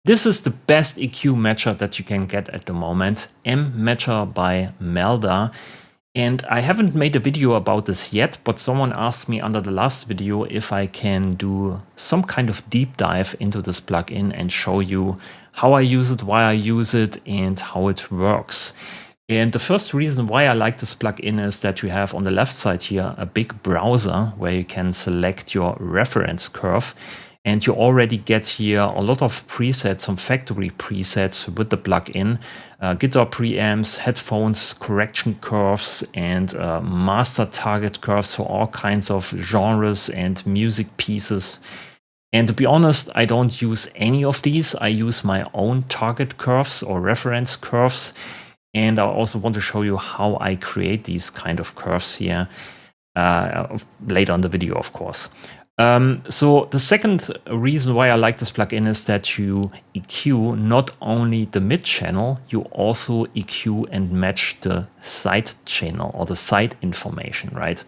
This is the best EQ matcher that you can get at the moment, M Matcher by Melda. And I haven't made a video about this yet, but someone asked me under the last video if I can do some kind of deep dive into this plugin and show you how I use it, why I use it, and how it works. And the first reason why I like this plugin is that you have on the left side here a big browser where you can select your reference curve. And you already get here a lot of presets, some factory presets with the plugin, guitar preamps, headphones, correction curves, and master target curves for all kinds of genres and music pieces. And to be honest, I don't use any of these. I use my own target curves or reference curves. And I also want to show you how I create these kind of curves here later in the video, of course. So the second reason why I like this plugin is that you EQ not only the mid channel, you also EQ and match the side channel or the side information, right?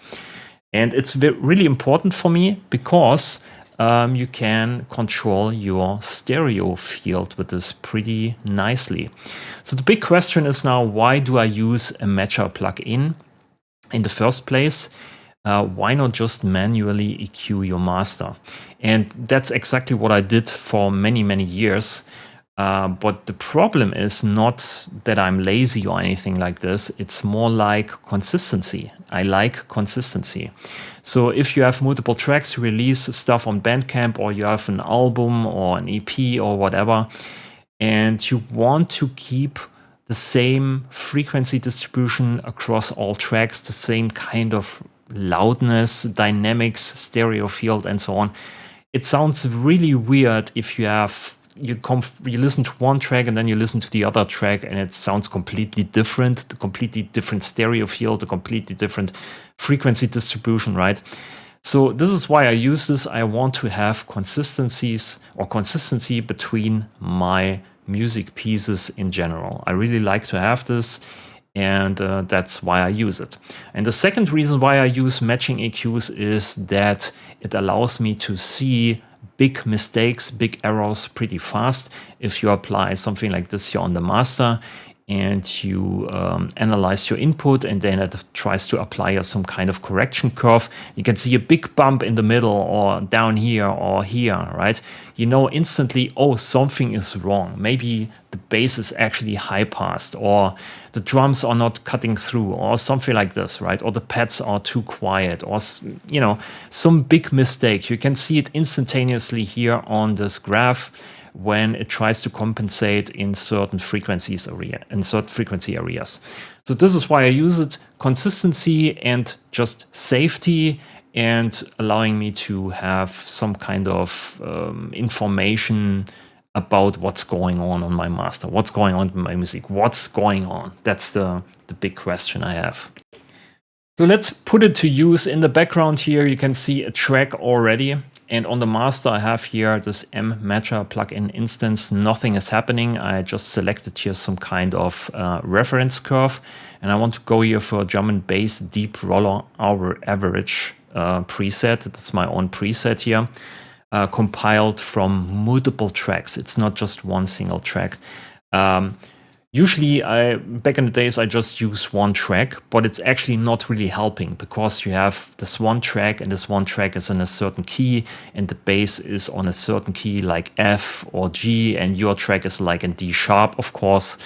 And it's really important for me because you can control your stereo field with this pretty nicely. So the big question is now, why do I use a matcher plugin in the first place? Why not just manually EQ your master? And that's exactly what I did for many, many years. But the problem is not that I'm lazy or anything like this. It's more like consistency. I like consistency. So if you have multiple tracks, you release stuff on Bandcamp, or you have an album or an EP or whatever, and you want to keep the same frequency distribution across all tracks, the same kind of loudness, dynamics, stereo field, and so on. It sounds really weird if you have you listen to one track and then you listen to the other track and it sounds completely different, the completely different stereo field, the completely different frequency distribution, right? So this is why I use this. I want to have consistency between my music pieces in general. I really like to have this. And that's why I use it. And the second reason why I use matching EQs is that it allows me to see big mistakes, big errors pretty fast. If you apply something like this here on the master and you analyze your input and then it tries to apply some kind of correction curve, you can see a big bump in the middle or down here or here, right? You know instantly, oh, something is wrong. Maybe the bass is actually high passed, or the drums are not cutting through, or something like this, right? Or the pads are too quiet, or, you know, some big mistake. You can see it instantaneously here on this graph when it tries to compensate in certain frequency areas. So this is why I use it: consistency and just safety, and allowing me to have some kind of information about what's going on my master, what's going on with my music, what's going on. That's the big question I have. So let's put it to use. In the background here, you can see a track already. And on the master, I have here this M Matcher plugin instance. Nothing is happening. I just selected here some kind of reference curve. And I want to go here for drum and bass deep roller average preset. That's my own preset here. Compiled from multiple tracks. It's not just one single track. Usually, back in the days, I just use one track, but it's actually not really helping because you have this one track and this one track is in a certain key and the bass is on a certain key like F or G and your track is like in D sharp, of course.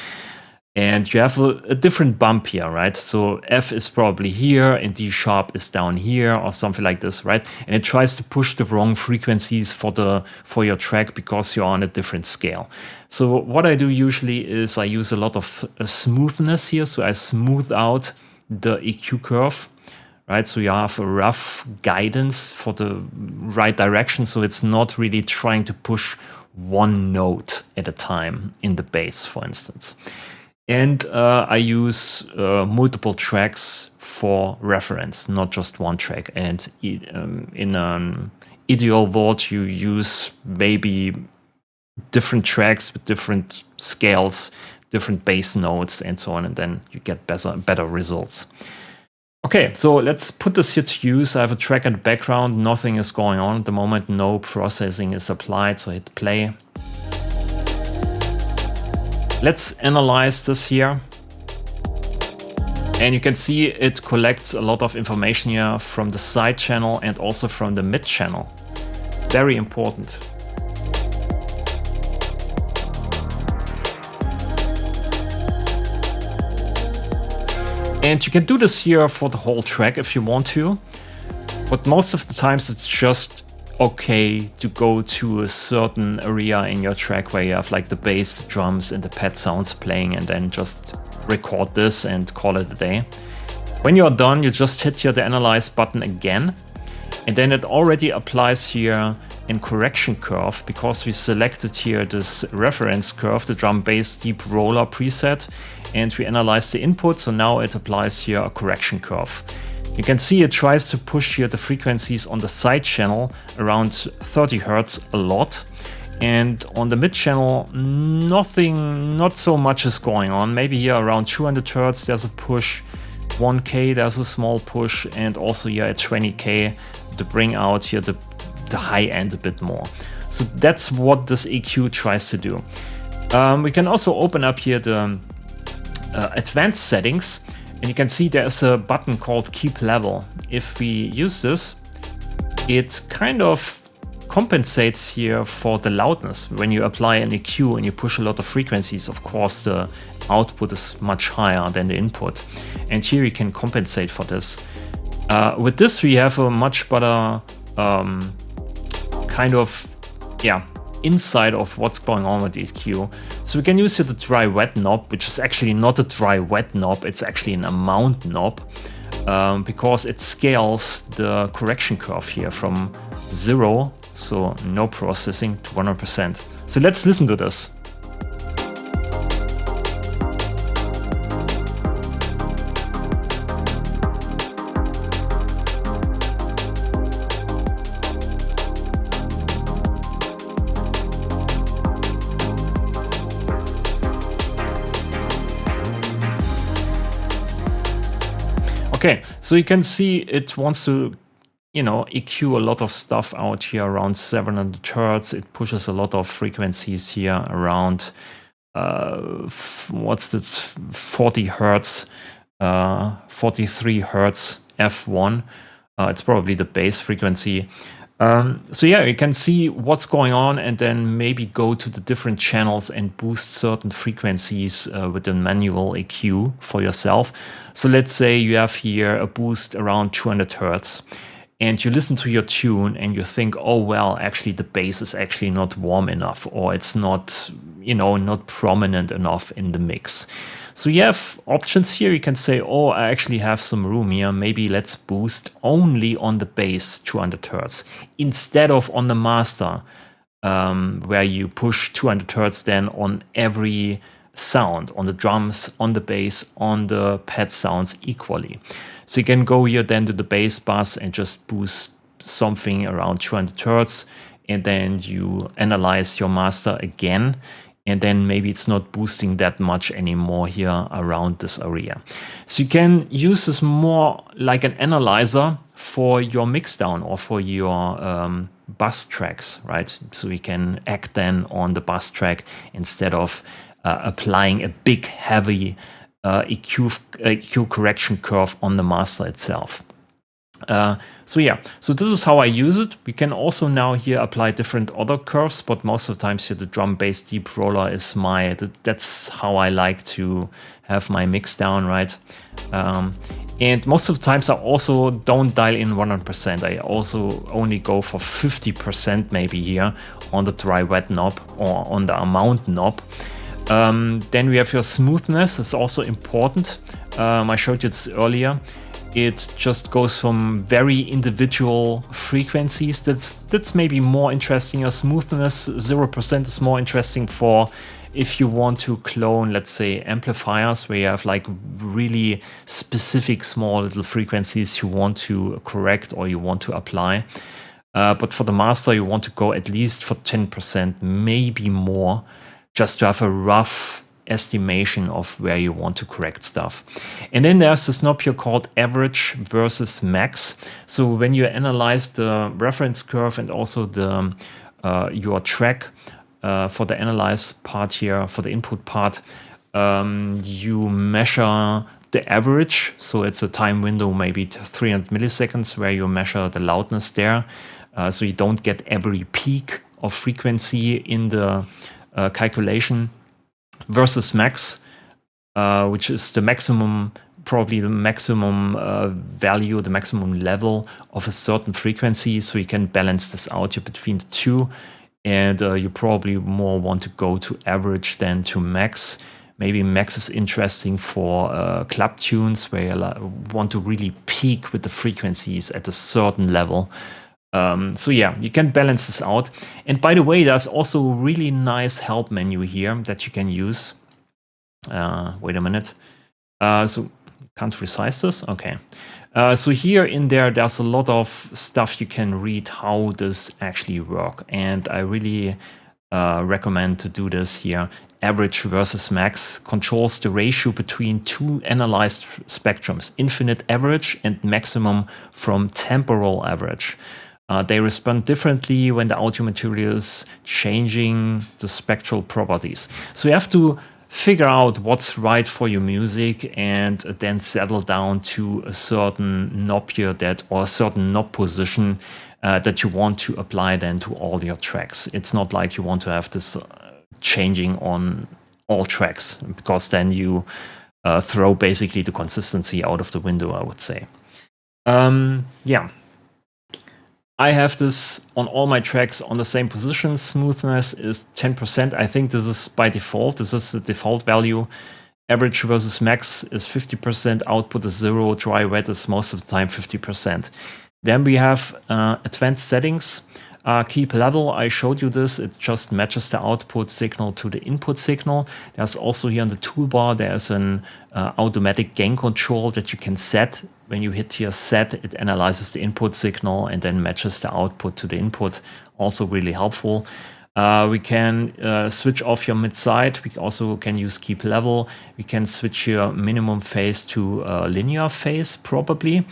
And you have a different bump here, right? So F is probably here and D sharp is down here or something like this, right? And it tries to push the wrong frequencies for your track because you're on a different scale. So what I do usually is I use a lot of smoothness here. So I smooth out the EQ curve, right? So you have a rough guidance for the right direction. So it's not really trying to push one note at a time in the bass, for instance. And I use multiple tracks for reference, not just one track. And in an ideal world, you use maybe different tracks with different scales, different bass notes, and so on, and then you get better results. Okay, so let's put this here to use. I have a track in the background. Nothing is going on at the moment. No processing is applied, so I hit play. Let's analyze this here. And you can see it collects a lot of information here from the side channel and also from the mid channel. Very important. And you can do this here for the whole track if you want to, but most of the times it's just okay to go to a certain area in your track where you have like the bass, the drums and the pad sounds playing, and then just record this and call it a day. When you're done, you just hit here the analyze button again, and then it already applies here in correction curve because we selected here this reference curve, the drum bass deep roller preset, and we analyze the input. So now it applies here a correction curve. You can see it tries to push here the frequencies on the side channel around 30 Hertz a lot. And on the mid channel, not so much is going on. Maybe here around 200 Hertz, there's a push. 1K, there's a small push. And also here at 20K to bring out here the high end a bit more. So that's what this EQ tries to do. We can also open up here the advanced settings. And you can see there's a button called Keep Level. If we use this, it kind of compensates here for the loudness. When you apply an EQ and you push a lot of frequencies, of course the output is much higher than the input. And here you can compensate for this. With this we have a much better kind of insight of what's going on with the EQ. So we can use here the dry wet knob, which is actually not a dry wet knob, it's actually an amount knob, because it scales the correction curve here from 0, so no processing, to 100%. So let's listen to this. Okay, so you can see it wants to, EQ a lot of stuff out here around 700 Hertz. It pushes a lot of frequencies here around, 40 Hertz, 43 Hertz F1. It's probably the bass frequency. So yeah, you can see what's going on and then maybe go to the different channels and boost certain frequencies with the manual EQ for yourself. So let's say you have here a boost around 200 Hertz and you listen to your tune and you think, oh, well, actually the bass is actually not warm enough, or it's not, not prominent enough in the mix. So you have options here. You can say, oh, I actually have some room here. Maybe let's boost only on the bass 200 Hertz instead of on the master, where you push 200 Hertz then on every sound, on the drums, on the bass, on the pad sounds equally. So you can go here then to the bass bus and just boost something around 200 Hertz, and then you analyze your master again. And then maybe it's not boosting that much anymore here around this area. So you can use this more like an analyzer for your mixdown or for your bus tracks, right? So you can act then on the bus track instead of applying a big, heavy EQ correction curve on the master itself. So yeah, so this is how I use it. We can also now here apply different other curves, but most of the times here the drum bass deep roller is that's how I like to have my mix down, right? And most of the times I also don't dial in 100%. I also only go for 50% maybe here on the dry wet knob or on the amount knob. Then we have your smoothness. It's also important. I showed you this earlier. It just goes from very individual frequencies. That's maybe more interesting. Your smoothness 0% is more interesting for if you want to clone, let's say, amplifiers where you have like really specific small little frequencies you want to correct or you want to apply. But for the master, you want to go at least for 10%, maybe more, just to have a rough estimation of where you want to correct stuff. And then there's this knob here called average versus max. So when you analyze the reference curve and also the your track, for the analyze part here, for the input part, you measure the average. So it's a time window, maybe 300 milliseconds, where you measure the loudness there. So you don't get every peak of frequency in the calculation, versus max, which is the maximum, probably the maximum value, the maximum level of a certain frequency. So you can balance this out between the two. And you probably more want to go to average than to max. Maybe max is interesting for club tunes, where you want to really peak with the frequencies at a certain level. So yeah, you can balance this out. And by the way, there's also a really nice help menu here that you can use. Wait a minute. So can't resize this? Okay. So here in there's a lot of stuff you can read how this actually work. And I really recommend to do this here. Average versus max controls the ratio between two analyzed spectrums, infinite average and maximum from temporal average. They respond differently when the audio material is changing the spectral properties. So you have to figure out what's right for your music and then settle down to a certain knob here or a certain knob position that you want to apply then to all your tracks. It's not like you want to have this changing on all tracks, because then you throw basically the consistency out of the window, I would say. Yeah. I have this on all my tracks on the same position. Smoothness is 10%. I think this is by default. This is the default value. Average versus max is 50%. Output is 0. Dry wet is most of the time 50%. Then we have advanced settings. Keep level, I showed you this. It just matches the output signal to the input signal. There's also here on the toolbar, there's an automatic gain control that you can set. When you hit here set, it analyzes the input signal and then matches the output to the input. Also really helpful. We can switch off your mid-side. We also can use keep level. We can switch your minimum phase to linear phase probably.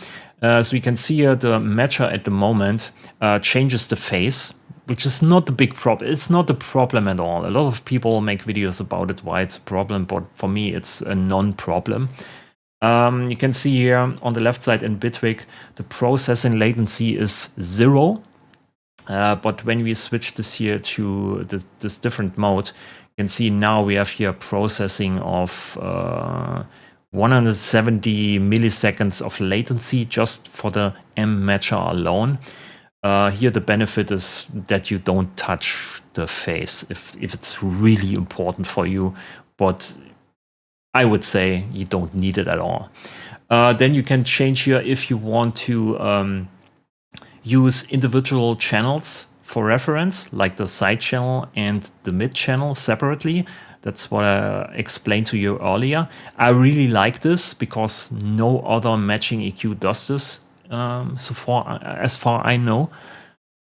So you can see here the matcher at the moment changes the phase, which is not a big problem. It's not a problem at all. A lot of people make videos about it, why it's a problem, but for me it's a non-problem. You can see here on the left side in Bitwig, the processing latency is 0. But when we switch this here to this different mode, you can see now we have here processing of 170 milliseconds of latency just for the M matcher alone. Here the benefit is that you don't touch the phase if it's really important for you, but I would say you don't need it at all. Then you can change here if you want to use individual channels for reference, like the side channel and the mid channel separately. That's what I explained to you earlier. I really like this because no other matching EQ does this as far I know.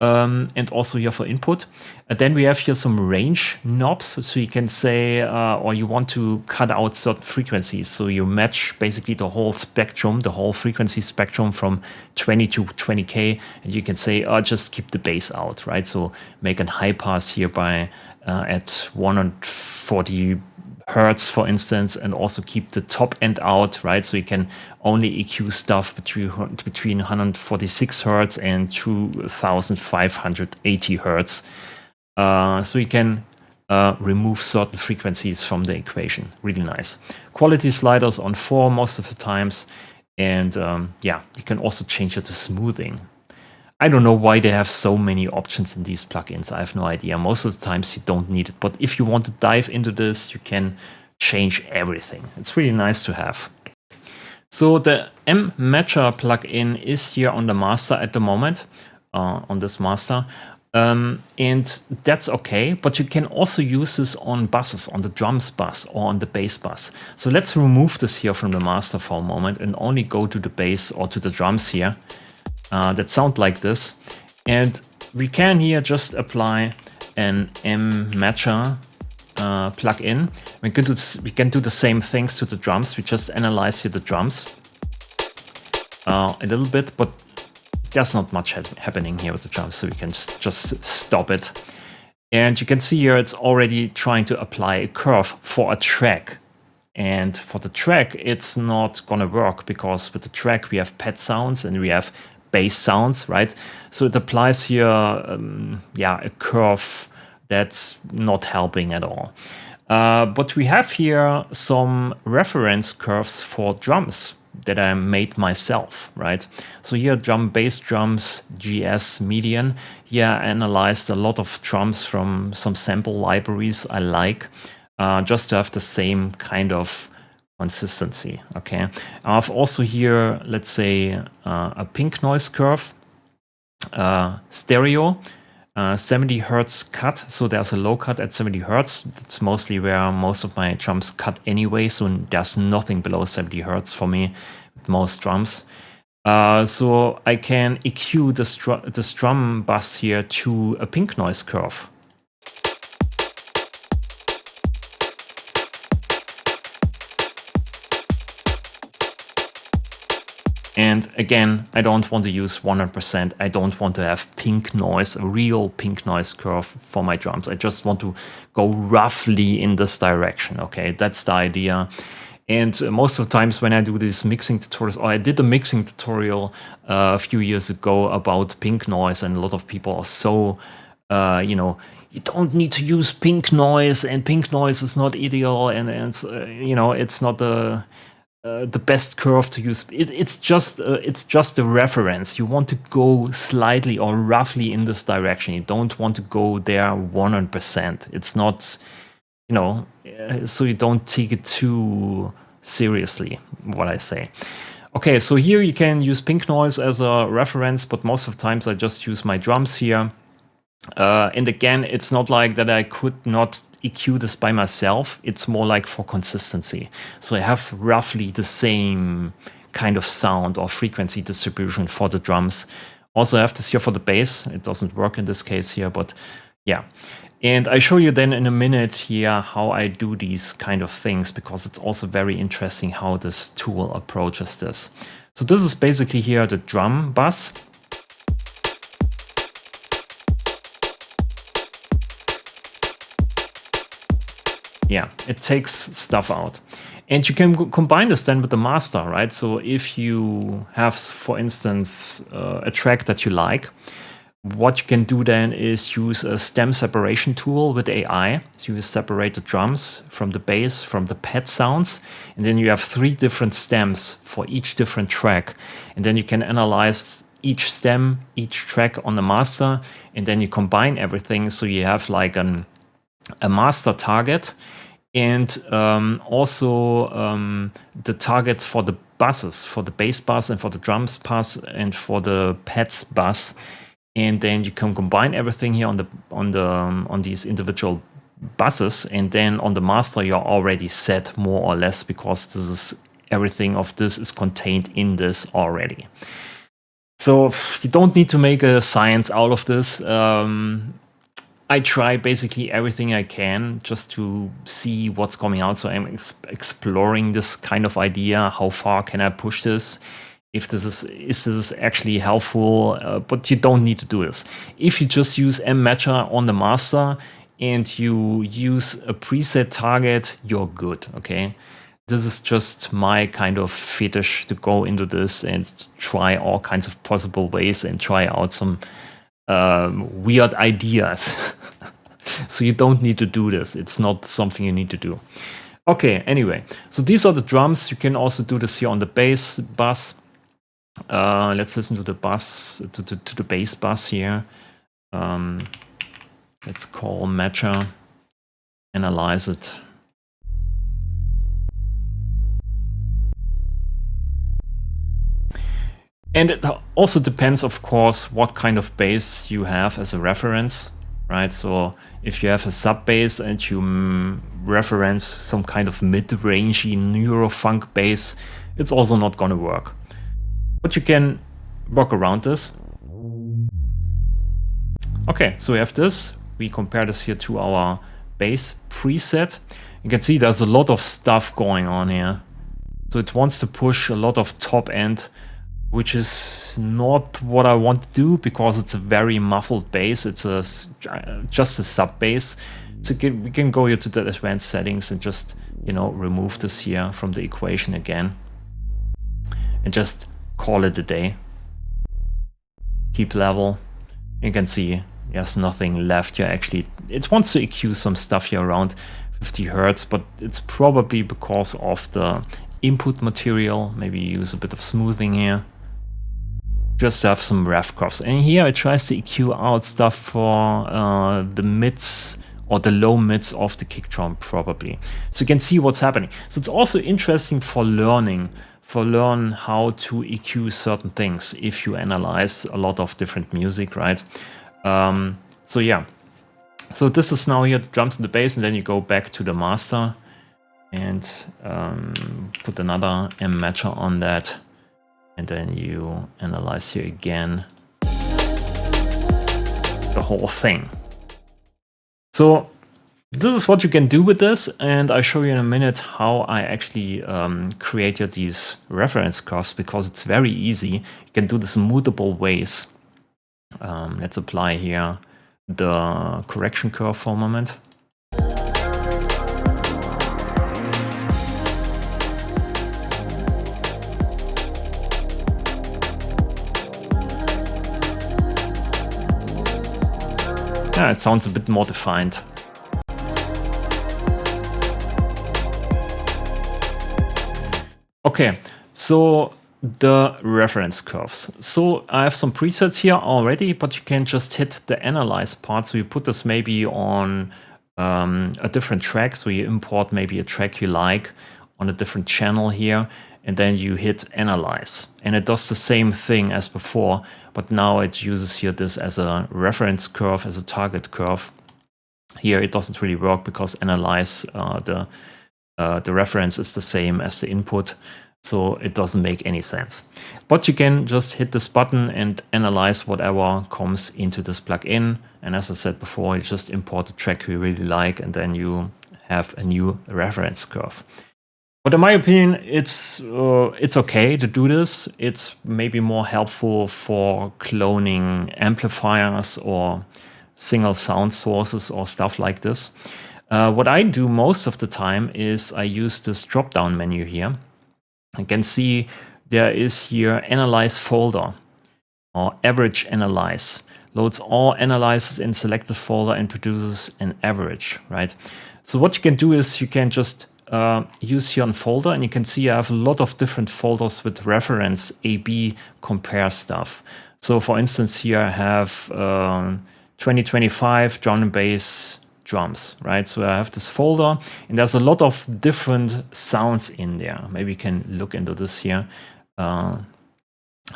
And also here for input. Then we have here some range knobs. So you can say, or you want to cut out certain frequencies. So you match basically the whole spectrum, the whole frequency spectrum from 20 to 20K. And you can say, just keep the bass out, right? So make a high pass here by at 140 hertz, for instance, and also keep the top end out, right? So you can only EQ stuff between 146 hertz and 2580 hertz. So you can remove certain frequencies from the equation. Really nice. Quality sliders on 4 most of the times. And yeah, you can also change it to smoothing. I don't know why they have so many options in these plugins. I have no idea. Most of the times you don't need it. But if you want to dive into this, you can change everything. It's really nice to have. So the M Matcher plugin is here on the master at the moment, on this master. And that's okay, but you can also use this on buses, on the drums bus or on the bass bus. So let's remove this here from the master for a moment and only go to the bass or to the drums here. That sound like this, and we can here just apply an M Matcher plugin. We can do the same things to the drums. We just analyze here the drums a little bit, but there's not much happening here with the drums, so we can just stop it. And you can see here it's already trying to apply a curve for a track. And for the track, it's not going to work because with the track, we have pad sounds and we have bass sounds, right? So it applies here, a curve that's not helping at all. But we have here some reference curves for drums that I made myself, right? So here, bass drums, GS median. Here I analyzed a lot of drums from some sample libraries I like, just to have the same kind of consistency, okay? I've also here, let's say, a pink noise curve, stereo, 70 hertz cut, so there's a low cut at 70 hertz. That's mostly where most of my drums cut anyway, so there's nothing below 70 hertz for me with most drums. So I can EQ the strum bus here to a pink noise curve. And again, I don't want to use 100%. I don't want to have pink noise, a real pink noise curve for my drums. I just want to go roughly in this direction. Okay, that's the idea. And most of the times when I do these mixing tutorials, or I did a mixing tutorial a few years ago about pink noise, and a lot of people are so, you don't need to use pink noise, and pink noise is not ideal, and it's, it's not the best curve to use. It's just a reference. You want to go slightly or roughly in this direction. You don't want to go there 100%. It's not, so you don't take it too seriously, what I say. Okay, so here you can use pink noise as a reference, but most of the times I just use my drums here. And again, it's not like that I could not EQ this by myself. It's more like for consistency. So I have roughly the same kind of sound or frequency distribution for the drums. Also, I have this here for the bass. It doesn't work in this case here, but yeah. And I show you then in a minute here how I do these kind of things, because it's also very interesting how this tool approaches this. So this is basically here the drum bus. Yeah, it takes stuff out. And you can combine this then with the master, right? So if you have, for instance, a track that you like, what you can do then is use a stem separation tool with AI. So you separate the drums from the bass, from the pad sounds, and then you have 3 different stems for each different track. And then you can analyze each stem, each track on the master, and then you combine everything. So you have like a master target, and also the targets for the buses, for the bass bus and for the drums bus and for the pads bus. And then you can combine everything here on these individual buses, and then on the master you're already set more or less, because everything of this is contained in this already. So you don't need to make a science out of this. I try basically everything I can just to see what's coming out. So I'm exploring this kind of idea. How far can I push this? If is this actually helpful? But you don't need to do this. If you just use M-Matcher on the master and you use a preset target, you're good, okay? This is just my kind of fetish to go into this and try all kinds of possible ways and try out some weird ideas. So you don't need to do this. It's not something you need to do. Okay, anyway, so these are the drums. You can also do this here on the bass bus. Let's listen to the bass, to the bass bus here. Let's call matcher, analyze it. And it also depends, of course, what kind of bass you have as a reference, right? So if you have a sub bass and you reference some kind of mid-rangey neurofunk bass, it's also not going to work. But you can work around this. Okay, so we have this. We compare this here to our bass preset. You can see there's a lot of stuff going on here. So it wants to push a lot of top end. which is not what I want to do because it's a very muffled bass. It's just a sub bass. So we can go here to the advanced settings and just, you know, remove this here from the equation again and just call it a day. Keep level. You can see there's nothing left here. Actually, it wants to EQ some stuff here around 50 Hertz, but it's probably because of the input material. Maybe use a bit of smoothing here, just to have some ref curves. And here it tries to EQ out stuff for the mids or the low mids of the kick drum probably. So you can see what's happening. So it's also interesting for learn how to EQ certain things if you analyze a lot of different music, right? So yeah, so this is now here the drums and the bass, and then you go back to the master and put another M matcher on that, and then you analyze here again the whole thing. So this is what you can do with this, and I'll show you in a minute how I actually created these reference curves, because it's very easy. You can do this in multiple ways. Let's apply here the correction curve for a moment. Yeah, it sounds a bit more defined. Okay, so the reference curves. So I have some presets here already, but you can just hit the analyze part. So you put this maybe on a different track. So you import maybe a track you like on a different channel here, and then you hit analyze. And it does the same thing as before, but now it uses here this as a reference curve, as a target curve. Here it doesn't really work because analyze, the reference is the same as the input, so it doesn't make any sense. But you can just hit this button and analyze whatever comes into this plugin. And as I said before, you just import a track you really like, and then you have a new reference curve. But in my opinion, it's okay to do this. It's maybe more helpful for cloning amplifiers or single sound sources or stuff like this. What I do most of the time is I use this drop-down menu here. You can see there is here analyze folder or average analyze. Loads all analyzes in selected folder and produces an average, right? So what you can do is you can just use here on folder, and you can see I have a lot of different folders with reference A/B compare stuff. So for instance, here I have 2025 drum and bass drums, right? So I have this folder, and there's a lot of different sounds in there. Maybe you can look into this here.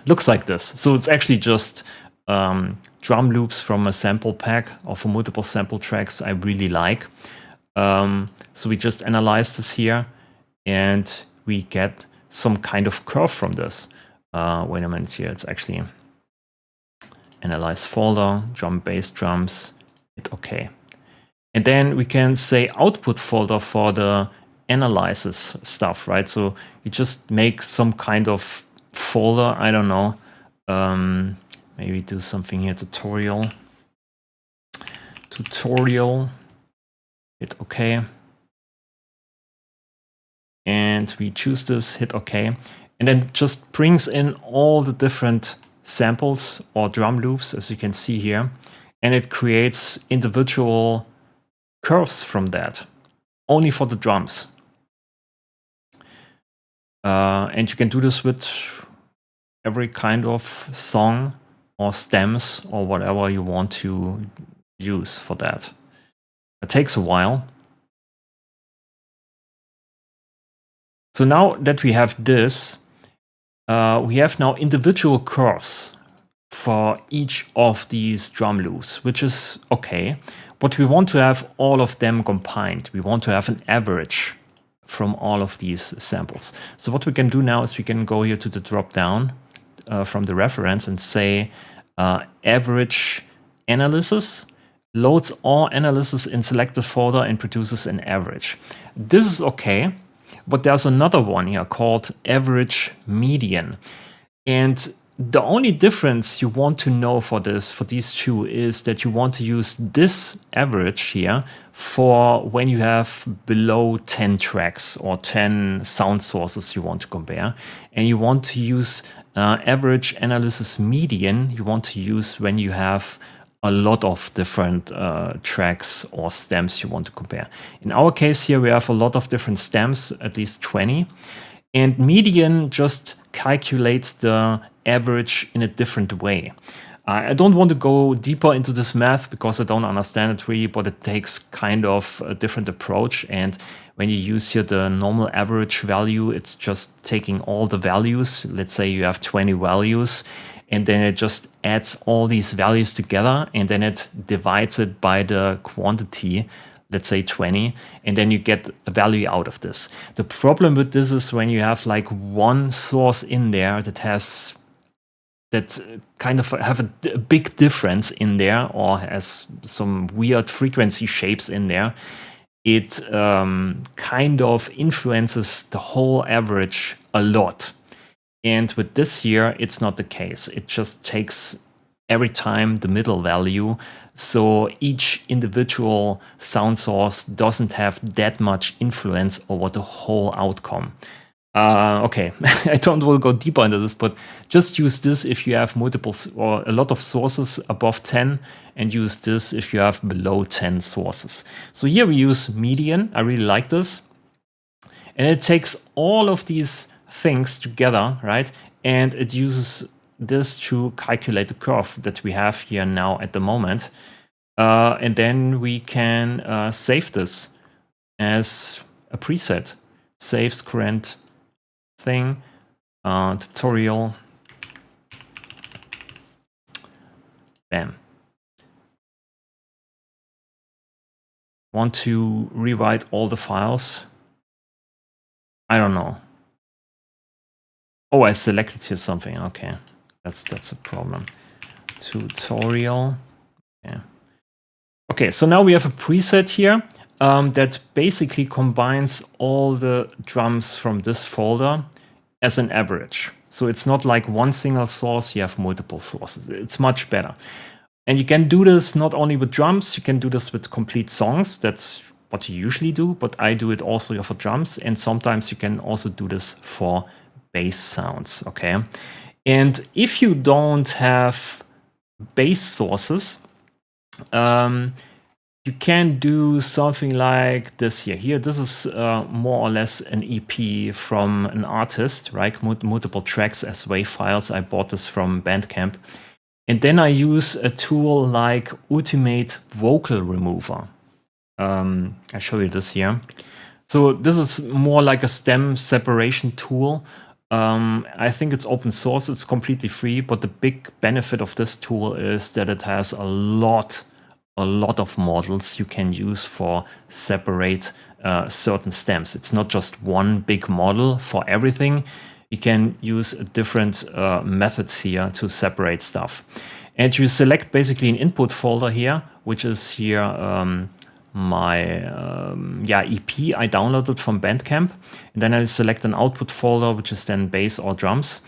Looks like this. So it's actually just drum loops from a sample pack or from multiple sample tracks I really like. So we just analyze this here, and we get some kind of curve from this. Wait a minute here, it's actually analyze folder, drum bass drums, hit OK. And then we can say output folder for the analysis stuff, right? So you just make some kind of folder, I don't know, maybe do something here, tutorial, hit OK. And we choose this, hit OK. And then it just brings in all the different samples or drum loops, as you can see here. And it creates individual curves from that, only for the drums. And you can do this with every kind of song or stems or whatever you want to use for that. It takes a while. So now that we have this, we have now individual curves for each of these drum loops, which is okay. But we want to have all of them combined. We want to have an average from all of these samples. So what we can do now is we can go here to the drop down from the reference and say average analysis, loads all analysis in selected folder and produces an average. This is okay, but there's another one here called average median. And the only difference you want to know for these two is that you want to use this average here for when you have below 10 tracks or 10 sound sources you want to compare. And you want to use average analysis median you want to use when you have a lot of different tracks or stems you want to compare. In our case here, we have a lot of different stems, at least 20. And median just calculates the average in a different way. I don't want to go deeper into this math because I don't understand it really, but it takes kind of a different approach. And when you use here the normal average value, it's just taking all the values. Let's say you have 20 values, and then it just adds all these values together, and then it divides it by the quantity, let's say 20, and then you get a value out of this. The problem with this is when you have like one source in there that kind of have a big difference in there or has some weird frequency shapes in there, it kind of influences the whole average a lot. And with this here, it's not the case. It just takes every time the middle value. So each individual sound source doesn't have that much influence over the whole outcome. Okay, I don't want to go deeper into this, but just use this if you have multiple or a lot of sources above 10, and use this if you have below 10 sources. So here we use median. I really like this. And it takes all of these things together, right? And it uses this to calculate the curve that we have here now at the moment. And then we can save this as a preset. Saves current thing, tutorial. Bam. Want to rewrite all the files? I don't know. Oh, I selected here something. Okay, that's a problem. Tutorial. Yeah. Okay, so now we have a preset here that basically combines all the drums from this folder as an average. So it's not like one single source, you have multiple sources. It's much better. And you can do this not only with drums, you can do this with complete songs. That's what you usually do, but I do it also for drums. And sometimes you can also do this for bass sounds, okay? And if you don't have bass sources, you can do something like this here. Here, this is more or less an EP from an artist, right? Multiple tracks as WAV files. I bought this from Bandcamp. And then I use a tool like Ultimate Vocal Remover. I show you this here. So this is more like a stem separation tool. I think it's open source. It's completely free. But the big benefit of this tool is that it has a lot of models you can use for separate certain stems. It's not just one big model for everything. You can use different methods here to separate stuff. And you select basically an input folder here, which is here my EP I downloaded from Bandcamp. And then I select an output folder, which is then bass or drums.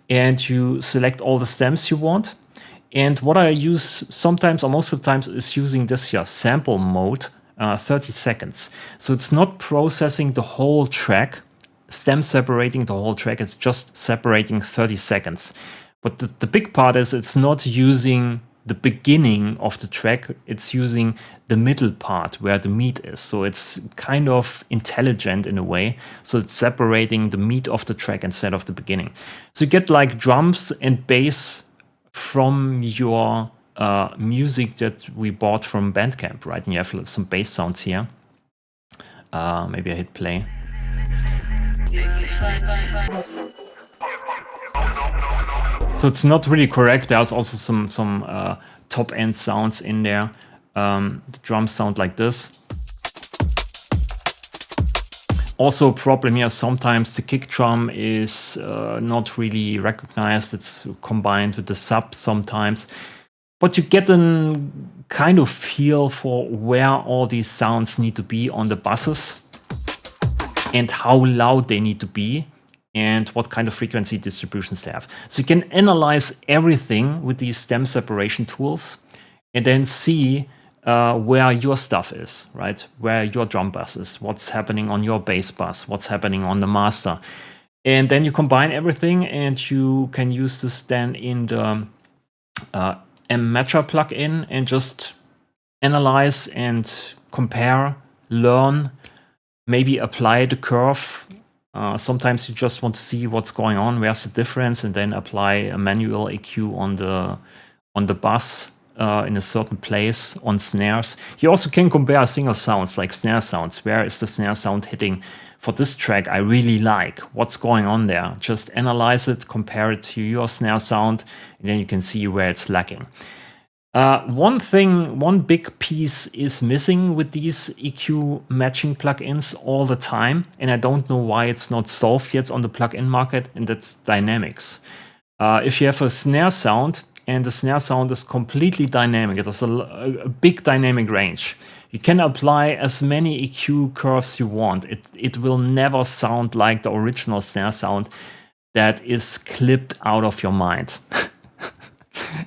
And you select all the stems you want. And what I use sometimes or most of the times is using this here, sample mode, 30 seconds. So it's not processing the whole track, stem separating the whole track, it's just separating 30 seconds. But the big part is it's not using the beginning of the track, it's using the middle part where the meat is. So it's kind of intelligent in a way. So it's separating the meat of the track instead of the beginning. So you get like drums and bass from your music that we bought from Bandcamp, right? And you have some bass sounds here. Maybe I hit play. So it's not really correct. There's also some top end sounds in there. The drums sound like this. Also a problem here, sometimes the kick drum is not really recognized. It's combined with the sub sometimes. But you get a kind of feel for where all these sounds need to be on the buses and how loud they need to be. and what kind of frequency distributions they have. So you can analyze everything with these stem separation tools and then see where your stuff is, right? Where your drum bus is, what's happening on your bass bus, what's happening on the master. And then you combine everything and you can use this then in the M-Matcher plugin and just analyze and compare, learn, maybe apply the curve. Sometimes you just want to see what's going on, where's the difference, and then apply a manual EQ on the bass in a certain place on snares. You also can compare single sounds like snare sounds. Where is the snare sound hitting for this track? I really like what's going on there. Just analyze it, compare it to your snare sound, and then you can see where it's lacking. One big piece is missing with these EQ matching plugins all the time, and I don't know why it's not solved yet on the plugin market, and that's dynamics. If you have a snare sound and the snare sound is completely dynamic, it has a big dynamic range, you can apply as many EQ curves you want. It will never sound like the original snare sound that is clipped out of your mind.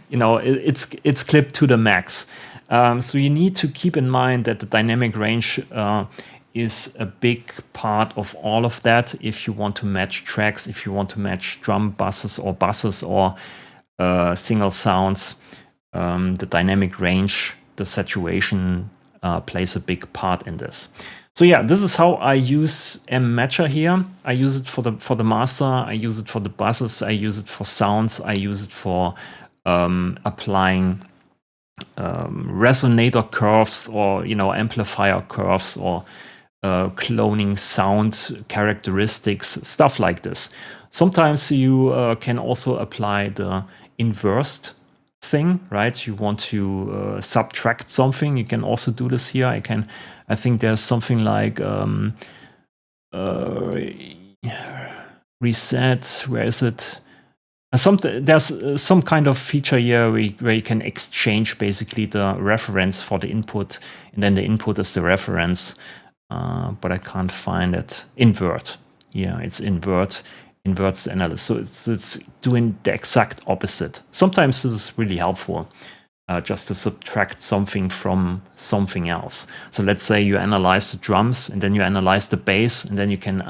You know, it's clipped to the max. So you need to keep in mind that the dynamic range is a big part of all of that. If you want to match tracks, if you want to match drum buses or single sounds, the dynamic range, the saturation plays a big part in this. So yeah, this is how I use M-Matcher here. I use it for the master. I use it for the buses. I use it for sounds. I use it for applying resonator curves or amplifier curves or cloning sound characteristics, stuff like this. Sometimes you can also apply the inversed thing, right? You want to subtract something. You can also do this here. I think there's something like reset. Where is it? There's some kind of feature here where you can exchange basically the reference for the input, and then the input is the reference, but I can't find it. Invert. Yeah, it's invert. Inverts the analysis. So it's doing the exact opposite. Sometimes this is really helpful, just to subtract something from something else. So let's say you analyze the drums and then you analyze the bass, and then you can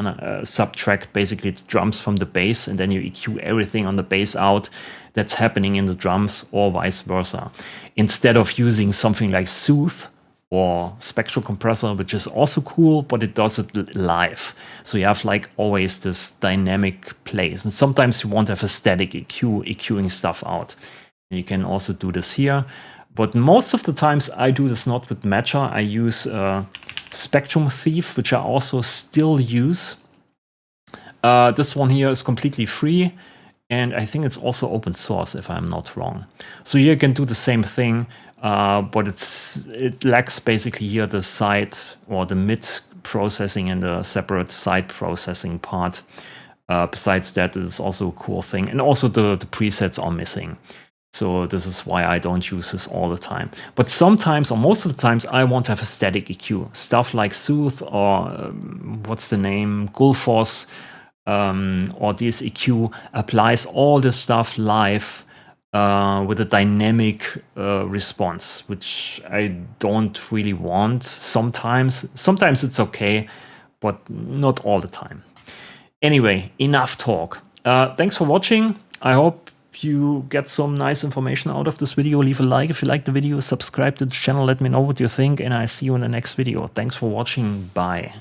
subtract basically the drums from the bass, and then you EQ everything on the bass out that's happening in the drums, or vice versa. Instead of using something like Smooth or Spectral Compressor, which is also cool, but it does it live. So you have like always this dynamic place. And sometimes you want to have a static EQ, EQing stuff out. You can also do this here, but most of the times I do this not with Matcher. I use Spectrum Thief, which I also still use. This one here is completely free, and I think it's also open source if I'm not wrong. So here you can do the same thing, but it lacks basically here the side or the mid processing and the separate side processing part. Besides that, it is also a cool thing, and also the presets are missing. So this is why I don't use this all the time. But sometimes, or most of the times, I want to have a static EQ. Stuff like Sooth or what's the name, Gullfoss or DSEQ applies all this stuff live with a dynamic response, which I don't really want sometimes. Sometimes it's okay, but not all the time. Anyway, enough talk. Thanks for watching. I hope you get some nice information out of this video. Leave a like if you like the video, subscribe to the channel, let me know what you think, and I see you in the next video. Thanks for watching. Bye.